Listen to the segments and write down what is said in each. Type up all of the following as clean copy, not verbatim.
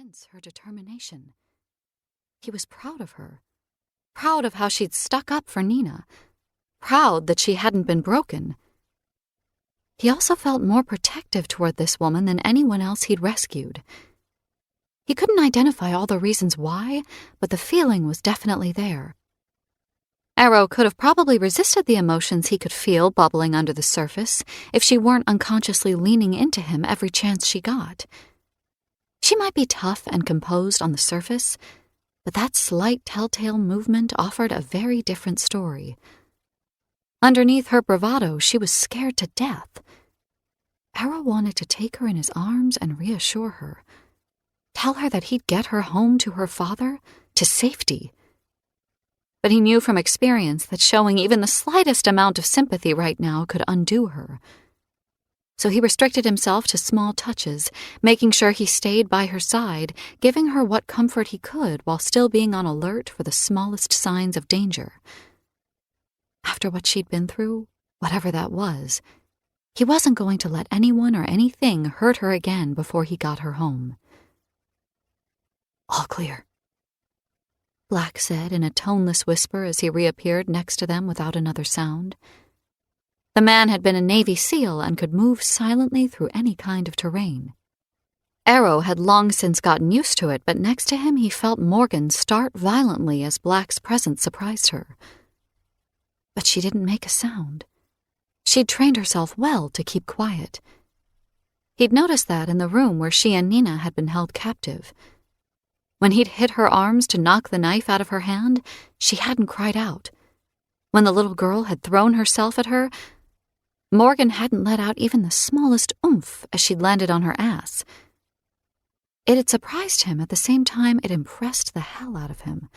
sense her determination. He was proud of her, proud of how she'd stuck up for Nina, proud that she hadn't been broken. He also felt more protective toward this woman than anyone else he'd rescued. He couldn't identify all the reasons why, but the feeling was definitely there. Arrow could have probably resisted the emotions he could feel bubbling under the surface if she weren't unconsciously leaning into him every chance she got. She might be tough and composed on the surface, but that slight telltale movement offered a very different story. Underneath her bravado, she was scared to death. Arrow wanted to take her in his arms and reassure her. Tell her that he'd get her home to her father, to safety. But he knew from experience that showing even the slightest amount of sympathy right now could undo her. So he restricted himself to small touches, making sure he stayed by her side, giving her what comfort he could while still being on alert for the smallest signs of danger. After what she'd been through, whatever that was, he wasn't going to let anyone or anything hurt her again before he got her home. "All clear," Black said in a toneless whisper as he reappeared next to them without another sound. The man had been a Navy SEAL and could move silently through any kind of terrain. Arrow had long since gotten used to it, but next to him he felt Morgan start violently as Black's presence surprised her. But she didn't make a sound. She'd trained herself well to keep quiet. He'd noticed that in the room where she and Nina had been held captive. When he'd hit her arms to knock the knife out of her hand, she hadn't cried out. When the little girl had thrown herself at her, Morgan hadn't let out even the smallest oomph as she'd landed on her ass. It had surprised him at the same time it impressed the hell out of him.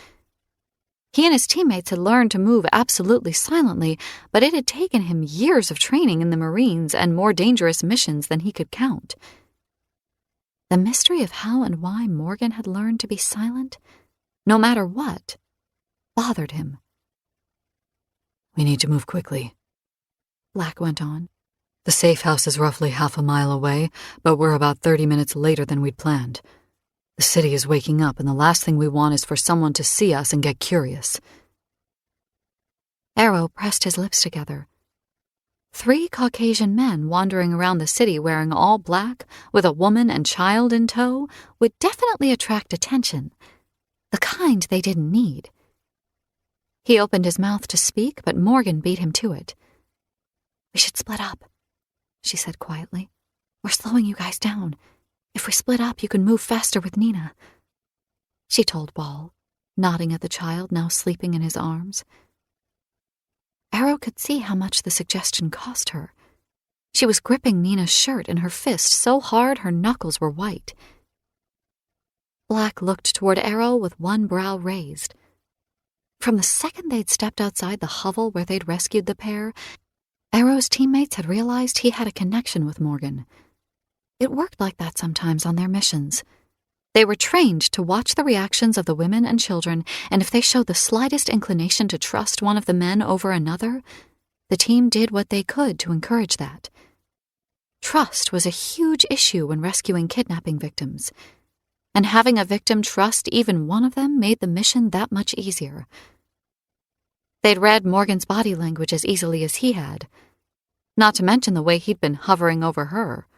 He and his teammates had learned to move absolutely silently, but it had taken him years of training in the Marines and more dangerous missions than he could count. The mystery of how and why Morgan had learned to be silent, no matter what, bothered him. "We need to move quickly," Black went on. "The safe house is roughly half a mile away, but we're about 30 minutes later than we'd planned. The city is waking up, and the last thing we want is for someone to see us and get curious." Arrow pressed his lips together. 3 Caucasian men wandering around the city wearing all black, with a woman and child in tow, would definitely attract attention, the kind they didn't need. He opened his mouth to speak, but Morgan beat him to it. "We should split up," she said quietly. "We're slowing you guys down. If we split up, you can move faster with Nina," she told Ball, nodding at the child now sleeping in his arms. Arrow could see how much the suggestion cost her. She was gripping Nina's shirt in her fist so hard her knuckles were white. Black looked toward Arrow with one brow raised. From the second they'd stepped outside the hovel where they'd rescued the pair, Arrow's teammates had realized he had a connection with Morgan. It worked like that sometimes on their missions. They were trained to watch the reactions of the women and children, and if they showed the slightest inclination to trust one of the men over another, the team did what they could to encourage that. Trust was a huge issue when rescuing kidnapping victims, and having a victim trust even one of them made the mission that much easier. They'd read Morgan's body language as easily as he had, not to mention the way he'd been hovering over her.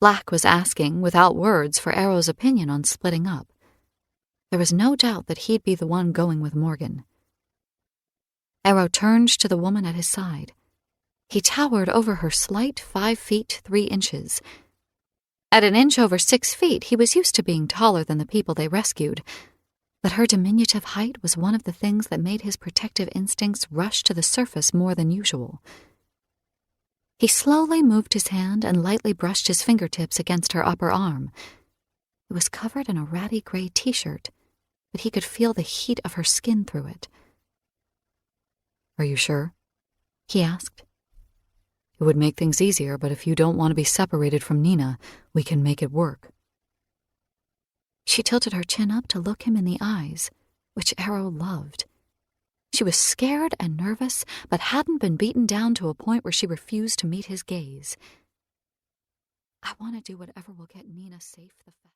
Black was asking, without words, for Arrow's opinion on splitting up. There was no doubt that he'd be the one going with Morgan. Arrow turned to the woman at his side. He towered over her slight 5 feet 3 inches. At an inch over 6 feet, he was used to being taller than the people they rescued, but her diminutive height was one of the things that made his protective instincts rush to the surface more than usual. He slowly moved his hand and lightly brushed his fingertips against her upper arm. It was covered in a ratty gray t-shirt, but he could feel the heat of her skin through it. "Are you sure?" he asked. "It would make things easier, but if you don't want to be separated from Nina, we can make it work." She tilted her chin up to look him in the eyes, which Arrow loved. She was scared and nervous, but hadn't been beaten down to a point where she refused to meet his gaze. "I want to do whatever will get Nina safe the fastest."